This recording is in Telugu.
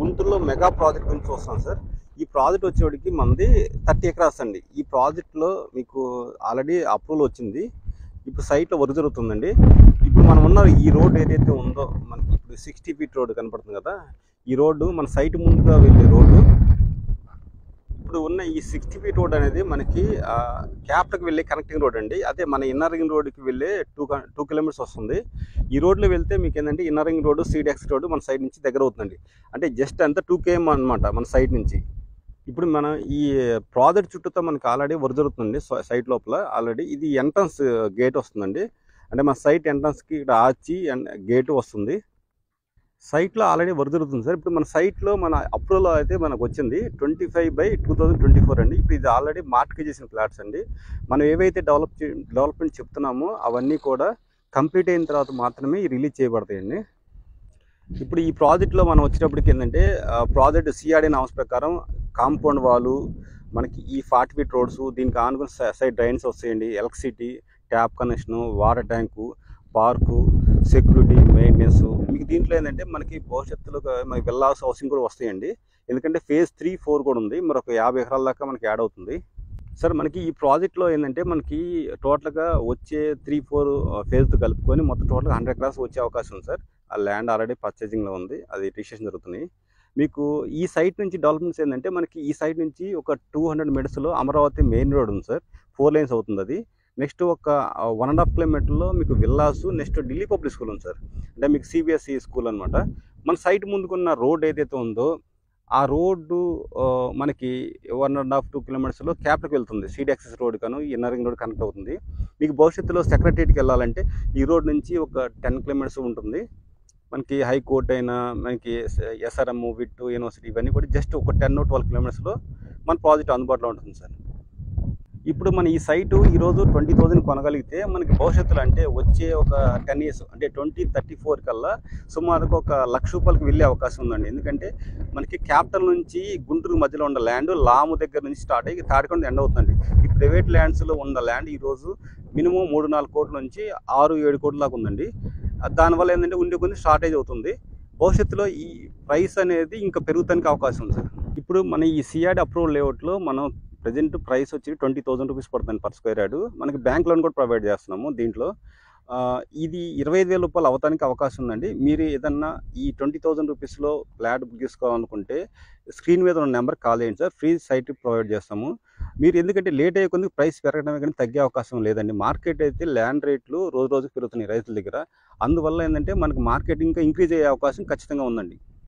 గుంటూరులో మెగా ప్రాజెక్ట్ గురించి చూస్తాం సార్. ఈ ప్రాజెక్ట్ వచ్చేవాడికి మనది 30 ఎకరాస్ అండి. ఈ ప్రాజెక్ట్లో మీకు ఆల్రెడీ అప్రూవల్ వచ్చింది. ఇప్పుడు సైట్లో వర్క్ జరుగుతుందండి. ఇప్పుడు మనం ఉన్న ఈ రోడ్ ఏదైతే ఉందో మనకి ఇప్పుడు 60 ఫీట్ రోడ్ కనపడుతుంది కదా, ఈ రోడ్డు మన సైట్ ముందుగా వెళ్ళే రోడ్డు. ఇప్పుడు ఉన్న ఈ 60 ఫీట్ రోడ్ అనేది మనకి క్యాప్టకి వెళ్ళే కనెక్టింగ్ రోడ్ అండి. అదే మన ఇన్నర్ రింగ్ రోడ్కి వెళ్ళే 2 కిలోమీటర్స్ వస్తుంది. ఈ రోడ్లో వెళ్తే మీకు ఏంటంటే inner ring road CDX road మన సైడ్ నుంచి దగ్గర అవుతుందండి. అంటే జస్ట్ అంతా 2 km అనమాట మన సైడ్ నుంచి. ఇప్పుడు మనం ఈ ప్రాజెక్ట్ చుట్టూతో మనకి ఆల్రెడీ వర్క్ జరుగుతుంది సైట్ లోపల. ఆల్రెడీ ఇది ఎంట్రన్స్ గేట్ వస్తుందండి. అంటే మన సైట్ ఎంట్రన్స్కి ఇక్కడ ఆర్చి అండ్ గేటు వస్తుంది. సైట్లో ఆల్రెడీ వర్క్ జరుగుతుంది సార్. ఇప్పుడు మన సైట్లో మన అప్రూవల్ అయితే మనకు వచ్చింది 25/2024 అండి. ఇప్పుడు ఇది ఆల్రెడీ మార్కెట్ చేసిన ఫ్లాట్స్ అండి. మనం ఏవైతే డెవలప్మెంట్ చెప్తున్నామో అవన్నీ కూడా కంప్లీట్ అయిన తర్వాత మాత్రమే రిలీజ్ చేయబడతాయండి. ఇప్పుడు ఈ ప్రాజెక్ట్లో మనం వచ్చేటప్పటికి ఏంటంటే ప్రాజెక్ట్ CRD నామ్స్ ప్రకారం కాంపౌండ్ వాలు, మనకి ఈ 40 ఫీట్ రోడ్స్, దీనికి ఆనుకుని సైడ్ డ్రైన్స్ వస్తాయండి, electricity, tap connection, water tank, park, security, maintenance. మీకు దీంట్లో ఏంటంటే మనకి భవిష్యత్తులో మనకి విల్లాస్ హౌసింగ్ కూడా వస్తాయండి. ఎందుకంటే ఫేజ్ 3, 4 కూడా ఉంది. మరొక 50 ఎకరాల దాకా మనకి యాడ్ అవుతుంది సార్. మనకి ఈ ప్రాజెక్ట్లో ఏంటంటే మనకి టోటల్గా వచ్చే 3-4 ఫేజ్తో కలుపుకొని మొత్తం టోటల్గా 100 ఎకరాస్ వచ్చే అవకాశం ఉంది సార్. ఆ ల్యాండ్ ఆల్రెడీ పర్చేజింగ్లో ఉంది, అది రిజిస్ట్రేషన్ జరుగుతుంది. మీకు ఈ సైట్ నుంచి డెవలప్మెంట్స్ ఏంటంటే మనకి ఈ సైట్ నుంచి ఒక 200 మీటర్స్లో అమరావతి మెయిన్ రోడ్ ఉంది సార్. 4 lanes అవుతుంది అది. నెక్స్ట్ ఒక 1.5 కిలోమీటర్లో మీకు villas, next Delhi public school ఉంది సార్. అంటే మీకు CBSE స్కూల్ అనమాట. మన సైట్ ముందుకున్న రోడ్ ఏదైతే ఉందో ఆ రోడ్డు మనకి 1.5-2 కిలోమీటర్స్లో క్యాప్టకి వెళ్తుంది. CDX రోడ్ కను ఇన్నర్ రింగ్ రోడ్ కనెక్ట్ అవుతుంది. మీకు భవిష్యత్తులో సెక్రటరియట్కి వెళ్ళాలంటే ఈ రోడ్ నుంచి ఒక 10 కిలోమీటర్స్ ఉంటుంది. మనకి హైకోర్టు అయినా, మనకి SRM, విట్, యూనివర్సిటీ, ఇవన్నీ కూడా జస్ట్ ఒక 10-12 కిలోమీటర్స్లో మన ప్రాజెక్ట్ అందుబాటులో ఉంటుంది సార్. ఇప్పుడు మన ఈ సైటు ఈరోజు 20,000 కొనగలిగితే మనకి భవిష్యత్తులో అంటే వచ్చే ఒక 10 years అంటే 2034 కల్లా సుమారుగా ఒక ₹1,00,000 వెళ్ళే అవకాశం ఉందండి. ఎందుకంటే మనకి క్యాపిటల్ నుంచి గుంటూరు మధ్యలో ఉన్న ల్యాండ్ లాము దగ్గర నుంచి స్టార్ట్ అయ్యి తాడికొండ ఎండ్ అవుతుందండి. ఈ ప్రైవేట్ ల్యాండ్స్లో ఉన్న ల్యాండ్ ఈరోజు మినిమం 3-4 కోట్ల నుంచి 6-7 కోట్ల దాకా ఉందండి. దానివల్ల ఏంటంటే ఉండే కొన్ని షార్టేజ్ అవుతుంది. భవిష్యత్తులో ఈ ప్రైస్ అనేది ఇంకా పెరుగుతానికి అవకాశం ఉంది సార్. ఇప్పుడు మన ఈ CRD అప్రూవల్ లేఅవుట్లో మనం ప్రజెంట్ ప్రైస్ వచ్చి ₹20,000 పడుతుంది పర్ స్క్వేర్ యార్డు. మనకి బ్యాంక్ లోన్ కూడా ప్రొవైడ్ చేస్తున్నాము దీంట్లో. ఇది ₹25,000 అవటానికి అవకాశం ఉందండి. మీరు ఏదన్నా ఈ ₹20,000లో ఫ్లాట్ బుక్ చేసుకోవాలనుకుంటే స్క్రీన్ మీద ఉన్న నెంబర్ కాల్ చేయండి సార్. ఫ్రీ సైట్ ప్రొవైడ్ చేస్తాము. మీరు ఎందుకంటే లేట్ అయ్యే కొద్దిగా ప్రైస్ పెరగడమే కానీ తగ్గే అవకాశం లేదండి. మార్కెట్ అయితే ల్యాండ్ రేట్లు రోజు రోజుకు పెరుగుతున్నాయి రైతుల దగ్గర. అందువల్ల ఏంటంటే మనకు మార్కెట్ ఇంకా ఇంక్రీజ్ అయ్యే అవకాశం ఖచ్చితంగా ఉందండి.